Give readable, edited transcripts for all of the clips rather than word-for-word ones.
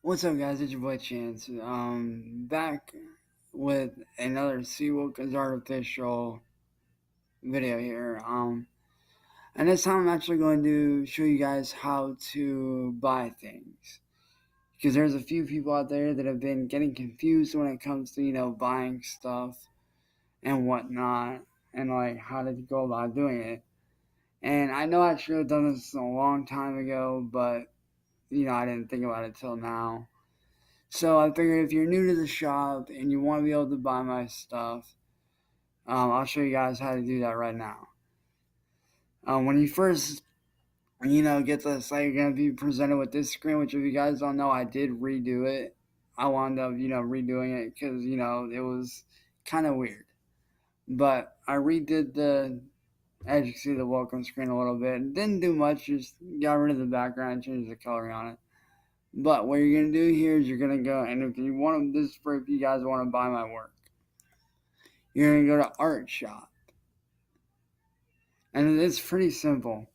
What's up, guys? It's your boy Chance. Back with another Seawook is Artificial video here. And this time I'm actually going to show you guys how to buy things. Because there's a few people out there that have been getting confused when it comes to, buying stuff and whatnot. And, like, how to go about doing it. And I know I should have done this a long time ago, but, I didn't think about it till now. So I figured if you're new to the shop and you want to be able to buy my stuff, I'll show you guys how to do that right now. When you first, get to the site, you're going to be presented with this screen, which if you guys don't know, I did redo it. I wound up, redoing it because, it was kind of weird. But I redid as you can see, the welcome screen a little bit. Didn't do much, just got rid of the background and changed the coloring on it. But what you're going to do here is you're going to go, and if you want to, this is for if you guys want to buy my work. You're going to go to Art Shop. And it's pretty simple.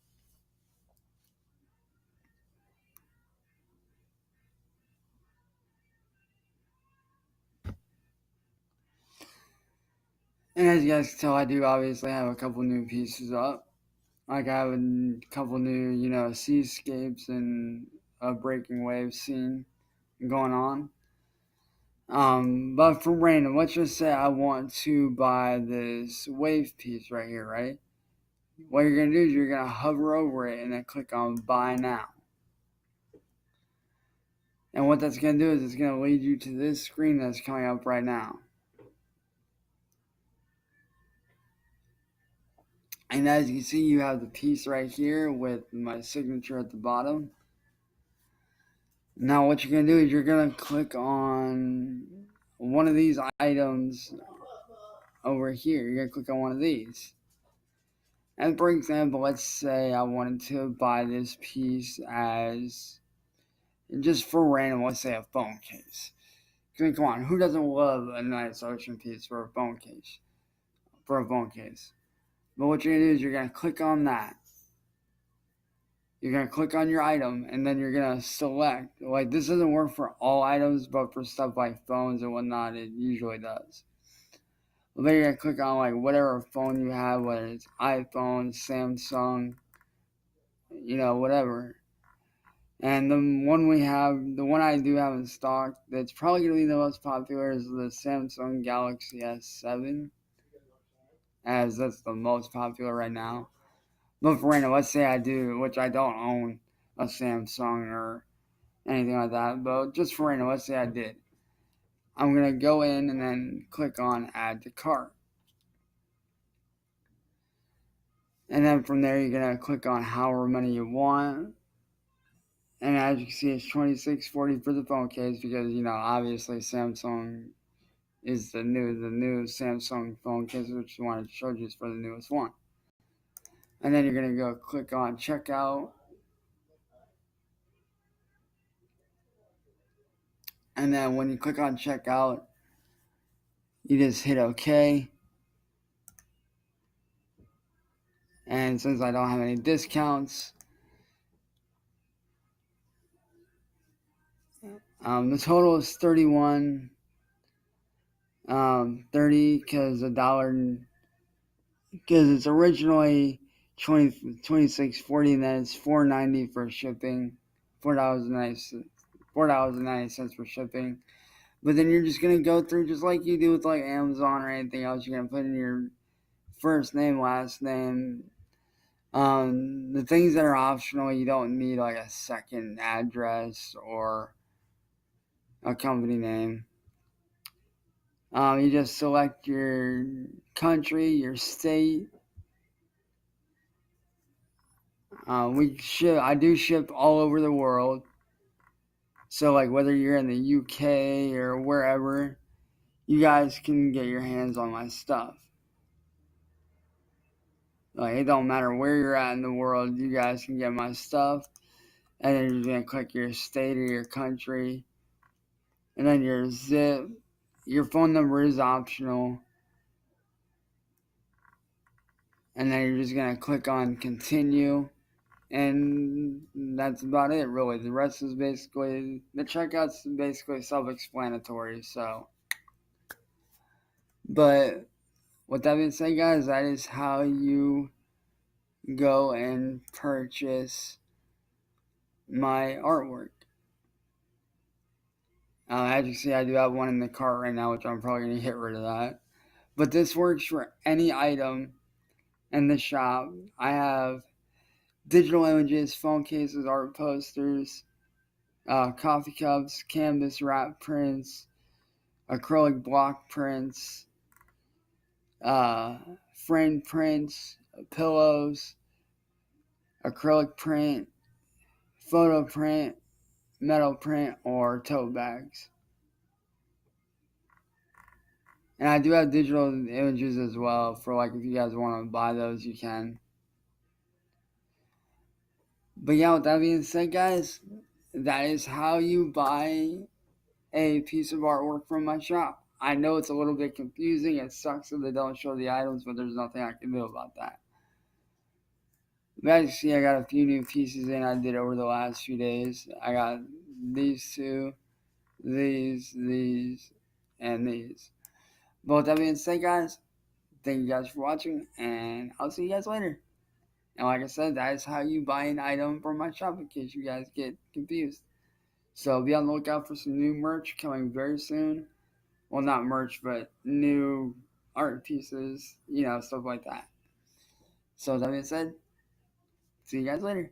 And as you guys can tell, I do obviously have a couple new pieces up. Like I have a couple new, seascapes and a breaking wave scene going on. But for random, let's just say I want to buy this wave piece right here, right? What you're going to do is you're going to hover over it and then click on Buy Now. And what that's going to do is it's going to lead you to this screen that's coming up right now. And as you can see, you have the piece right here with my signature at the bottom. Now what you're going to do is you're going to click on one of these items over here. You're going to click on one of these. And for example, let's say I wanted to buy this piece as, just for random, let's say a phone case. Come on, who doesn't love a nice ocean piece for a phone case? But what you're going to do is you're going to click on that. You're going to click on your item, and then you're going to select. Like, this doesn't work for all items, but for stuff like phones and whatnot, it usually does. But then you're going to click on, like, whatever phone you have, whether it's iPhone, Samsung, whatever. And the one I do have in stock that's probably going to be the most popular is the Samsung Galaxy S7, as that's the most popular right now. But for random, let's say I do, which I don't own a Samsung or anything like that, but just for random, let's say I did. I'm going to go in and then click on Add to Cart. And then from there, you're going to click on however many you want. And as you can see, it's $26.40 for the phone case because, obviously Samsung is the new Samsung phone case, which I wanted to show you is for the newest one. And then you're going to go click on Checkout. And then when you click on Checkout, you just hit OK. And since I don't have any discounts, the total is $31.30 because it's originally $26.40 and then it's $4.90 for shipping, $4.90 for shipping. But then you're just gonna go through just like you do with like Amazon or anything else. You're gonna put in your first name, last name. The things that are optional, you don't need like a second address or a company name. You just select your country, your state. I do ship all over the world. So like whether you're in the UK or wherever, you guys can get your hands on my stuff. Like it don't matter where you're at in the world, you guys can get my stuff. And then you're just gonna click your state or your country. And then your zip. Your phone number is optional. And then you're just gonna click on continue. And that's about it, really. The rest is basically, the checkout's basically self-explanatory, so. But with that being said, guys, that is how you go and purchase my artwork. As you see, I do have one in the cart right now, which I'm probably going to get rid of that. But this works for any item in the shop. I have digital images, phone cases, art posters, coffee cups, canvas wrap prints, acrylic block prints, uh, frame prints, pillows, acrylic print, photo print, metal print, or tote bags. And I do have digital images as well for like if you guys want to buy those, you can. But yeah, with that being said, guys, that is how you buy a piece of artwork from my shop. I know it's a little bit confusing. It sucks that they don't show the items, but there's nothing I can do about that. But as you see, I got a few new pieces in I did over the last few days. I got these two, these, and these. But with that being said, guys, thank you guys for watching, and I'll see you guys later. And like I said, that is how you buy an item from my shop in case you guys get confused. So be on the lookout for some new merch coming very soon. Well, not merch, but new art pieces, stuff like that. So that being said, see you guys later.